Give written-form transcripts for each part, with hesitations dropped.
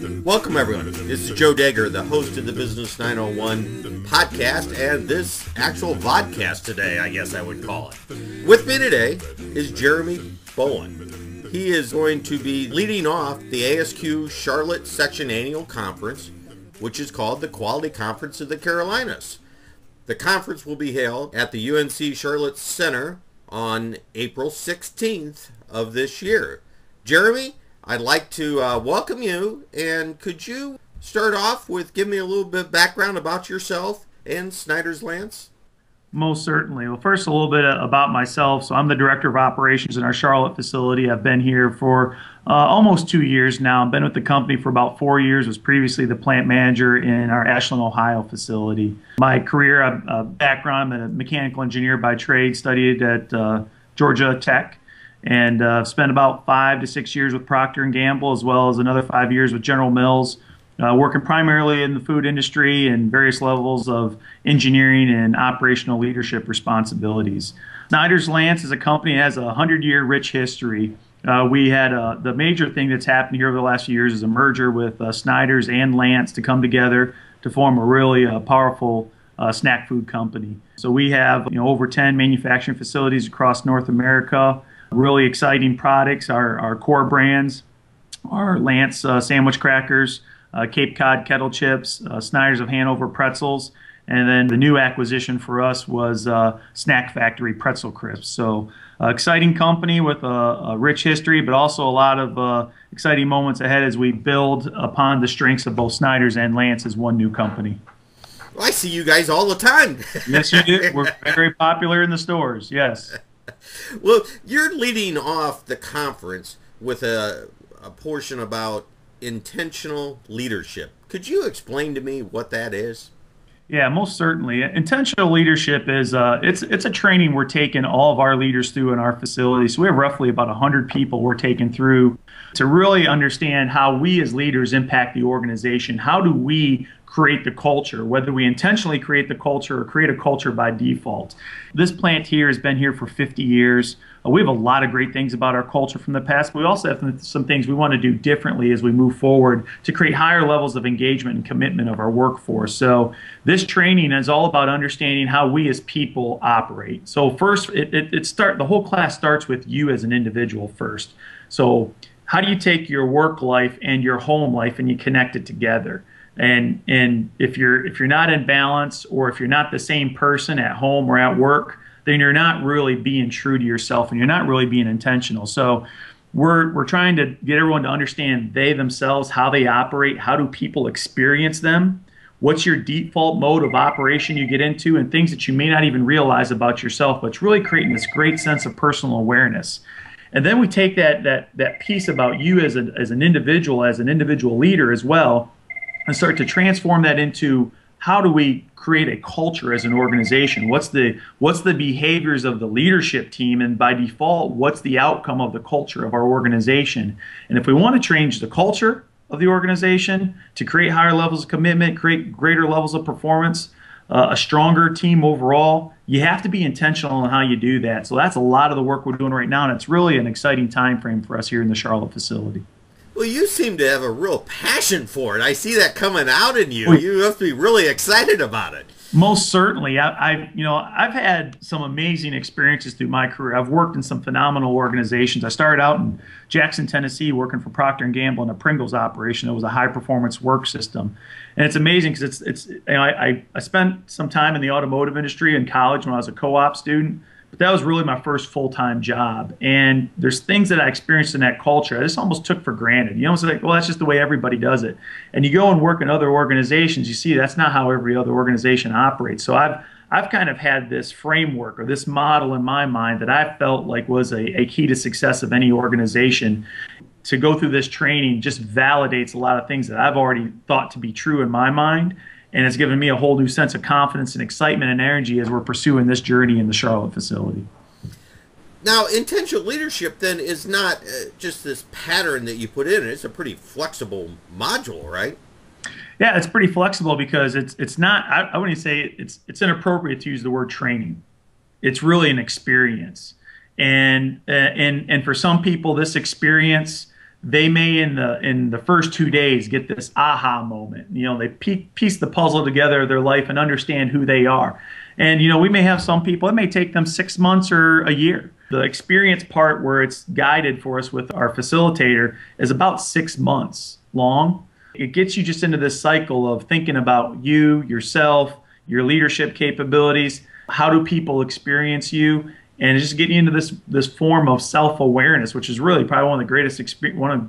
Welcome, everyone. This is Joe Dagger, the host of the Business 901 podcast, and this actual vodcast today, I guess I would call it. With me today is Jeremy Bowen. He is going to be leading off the ASQ Charlotte Section Annual Conference, which is called the Quality Conference of the Carolinas. The conference will be held at the UNC Charlotte Center on April 16th of this year. Jeremy, I'd like to welcome you, and could you start off with giving me a little bit of background about yourself and Snyder's-Lance? Most certainly. Well, first, a little bit about myself. So I'm the Director of Operations in our Charlotte facility. I've been here for almost 2 years now. I've been with the company for about 4 years. Was previously the plant manager in our Ashland, Ohio facility. My career background, I'm a mechanical engineer by trade, studied at Georgia Tech, and spent about 5 to 6 years with Procter & Gamble, as well as another 5 years with General Mills, working primarily in the food industry and various levels of engineering and operational leadership responsibilities. Snyder's-Lance is a company that has a 100-year rich history. We had the major thing that's happened here over the last few years is a merger with Snyder's and Lance to come together to form a really powerful snack food company. So we have over 10 manufacturing facilities across North America. Really exciting products. Our core brands are Lance sandwich crackers, Cape Cod kettle chips, Snyder's of Hanover pretzels, and then the new acquisition for us was Snack Factory pretzel crisps. So exciting company with a rich history, but also a lot of exciting moments ahead as we build upon the strengths of both Snyder's and Lance as one new company. Well, I see you guys all the time. Yes, you do. We're very popular in the stores, yes. Well, you're leading off the conference with a portion about intentional leadership. Could you explain to me what that is? Yeah, most certainly. Intentional leadership is it's a training we're taking all of our leaders through in our facility. So we have roughly about 100 people we're taking through to really understand how we as leaders impact the organization. How do we create the culture, whether we intentionally create the culture or create a culture by default. This plant here has been here for 50 years. We have a lot of great things about our culture from the past, but we also have some things we want to do differently as we move forward to create higher levels of engagement and commitment of our workforce. So this training is all about understanding how we as people operate. So first, the whole class starts with you as an individual first. So how do you take your work life and your home life and you connect it together? And if you're not in balance, or if you're not the same person at home or at work, then you're not really being true to yourself and you're not really being intentional. So we're trying to get everyone to understand they themselves, how they operate, how do people experience them, what's your default mode of operation you get into, and things that you may not even realize about yourself, but it's really creating this great sense of personal awareness. And then we take that piece about you as an individual leader as well, and start to transform that into how do we create a culture as an organization? What's the behaviors of the leadership team, and by default, what's the outcome of the culture of our organization? And if we want to change the culture of the organization to create higher levels of commitment, create greater levels of performance, a stronger team overall, you have to be intentional in how you do that. So that's a lot of the work we're doing right now, and it's really an exciting time frame for us here in the Charlotte facility. Well, you seem to have a real passion for it. I see that coming out in you. You must be really excited about it. Most certainly. I've had some amazing experiences through my career. I've worked in some phenomenal organizations. I started out in Jackson, Tennessee, working for Procter & Gamble in a Pringles operation. It was a high-performance work system. And it's amazing because I spent some time in the automotive industry in college when I was a co-op student. But that was really my first full-time job. And there's things that I experienced in that culture I just almost took for granted. It's like, well, that's just the way everybody does it. And you go and work in other organizations, you see that's not how every other organization operates. So I've kind of had this framework or this model in my mind that I felt like was a key to success of any organization. To go through this training just validates a lot of things that I've already thought to be true in my mind. And it's given me a whole new sense of confidence and excitement and energy as we're pursuing this journey in the Charlotte facility. Now, intentional leadership then is not just this pattern that you put in. It's a pretty flexible module, right? Yeah, it's pretty flexible because it's not. I wouldn't say it's inappropriate to use the word training. It's really an experience, and for some people, this experience they may in the first 2 days get this aha moment. They piece the puzzle together of their life and understand who they are. And we may have some people, it may take them 6 months or a year. The experience part where it's guided for us with our facilitator is about 6 months long. It gets you just into this cycle of thinking about you, yourself, your leadership capabilities. How do people experience you? And just getting into this form of self-awareness, which is really probably one of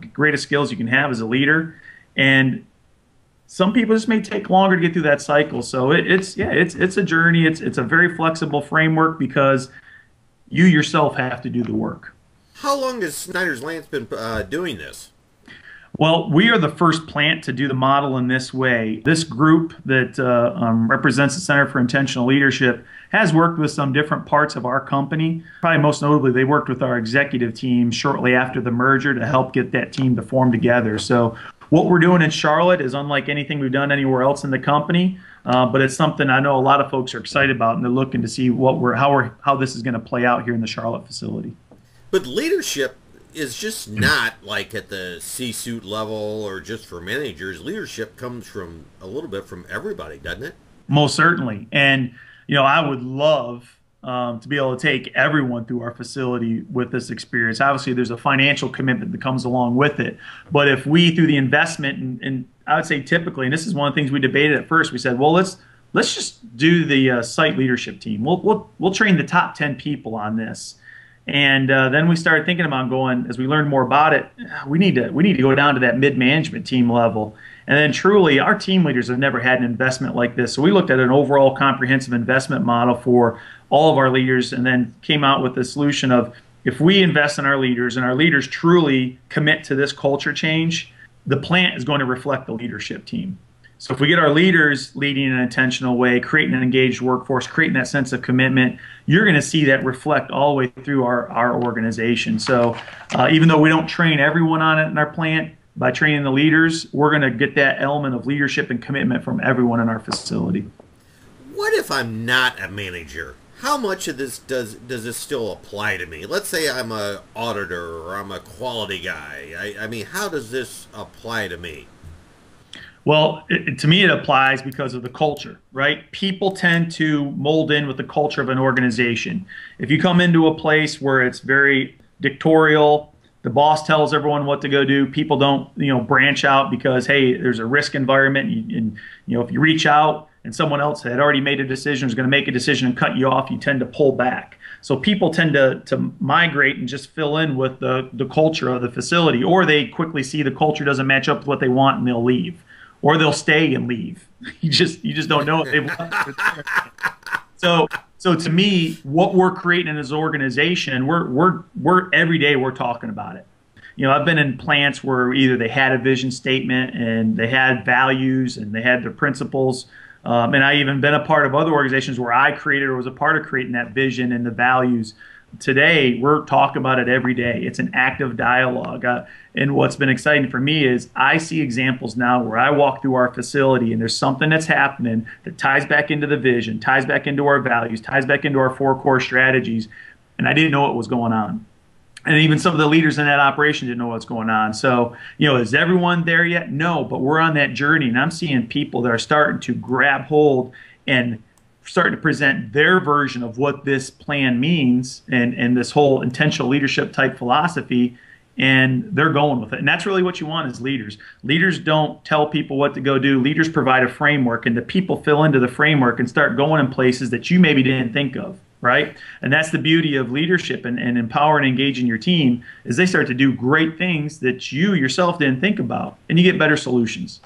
the greatest skills you can have as a leader. And some people just may take longer to get through that cycle. So it's a journey. It's a very flexible framework because you yourself have to do the work. How long has Snyder's-Lance been doing this? Well, we are the first plant to do the model in this way. This group that represents the Center for Intentional Leadership has worked with some different parts of our company. Probably most notably, they worked with our executive team shortly after the merger to help get that team to form together. So what we're doing in Charlotte is unlike anything we've done anywhere else in the company, but it's something I know a lot of folks are excited about, and they're looking to see how this is going to play out here in the Charlotte facility. But leadership is just not like at the C-suite level or just for managers. Leadership comes from a little bit from everybody, doesn't it? Most certainly. And, I would love to be able to take everyone through our facility with this experience. Obviously, there's a financial commitment that comes along with it. But if we, through the investment, and I would say typically, and this is one of the things we debated at first, we said, well, let's just do the site leadership team. We'll train the top 10 people on this. And then we started thinking about going, as we learned more about it, we need to go down to that mid-management team level. And then truly, our team leaders have never had an investment like this. So we looked at an overall comprehensive investment model for all of our leaders and then came out with the solution of if we invest in our leaders and our leaders truly commit to this culture change, the plant is going to reflect the leadership team. So if we get our leaders leading in an intentional way, creating an engaged workforce, creating that sense of commitment, you're going to see that reflect all the way through our organization. So even though we don't train everyone on it in our plant, by training the leaders, we're going to get that element of leadership and commitment from everyone in our facility. What if I'm not a manager? How much of this does this still apply to me? Let's say I'm an auditor or I'm a quality guy. I mean, how does this apply to me? Well, to me, it applies because of the culture, right? People tend to mold in with the culture of an organization. If you come into a place where it's very dictatorial, the boss tells everyone what to go do, people don't, branch out because, hey, there's a risk environment. And if you reach out and someone else had already made a decision, is going to make a decision and cut you off, you tend to pull back. So people tend to migrate and just fill in with the culture of the facility, or they quickly see the culture doesn't match up with what they want and they'll leave. Or they'll stay and leave. You just don't know what they want. So to me, what we're creating as an organization, we're every day we're talking about it. I've been in plants where either they had a vision statement and they had values and they had their principles. And I even been a part of other organizations where I created or was a part of creating that vision and the values. Today, we're talking about it every day. It's an active dialogue. And what's been exciting for me is I see examples now where I walk through our facility and there's something that's happening that ties back into the vision, ties back into our values, ties back into our 4 core strategies, and I didn't know what was going on. And even some of the leaders in that operation didn't know what's going on. So, is everyone there yet? No, but we're on that journey, and I'm seeing people that are starting to grab hold and starting to present their version of what this plan means and this whole intentional leadership type philosophy, and they're going with it. And that's really what you want as leaders. Leaders don't tell people what to go do. Leaders provide a framework, and the people fill into the framework and start going in places that you maybe didn't think of, right? And that's the beauty of leadership and empower and engaging your team is they start to do great things that you yourself didn't think about, and you get better solutions.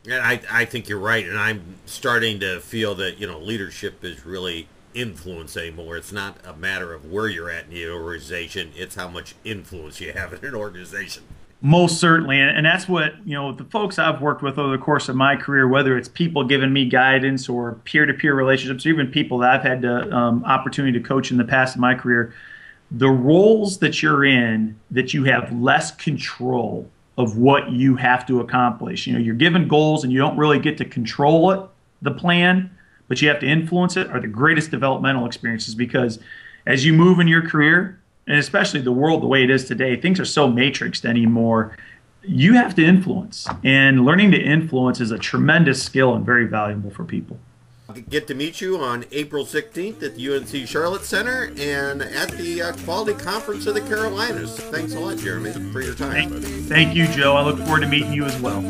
And I think you're right, and I'm starting to feel that leadership is really influence anymore. It's not a matter of where you're at in the organization; it's how much influence you have in an organization. Most certainly, and that's what the folks I've worked with over the course of my career, whether it's people giving me guidance or peer-to-peer relationships, or even people that I've had the opportunity to coach in the past in my career, the roles that you're in that you have less control of what you have to accomplish. You're given goals and you don't really get to control it, the plan, but you have to influence it, are the greatest developmental experiences, because as you move in your career, and especially the world the way it is today, things are so matrixed anymore. You have to influence, and learning to influence is a tremendous skill and very valuable for people. Get to meet you on April 16th at the UNC Charlotte Center and at the Quality Conference of the Carolinas. Thanks a lot, Jeremy, for your time. Thank you, Joe. I look forward to meeting you as well.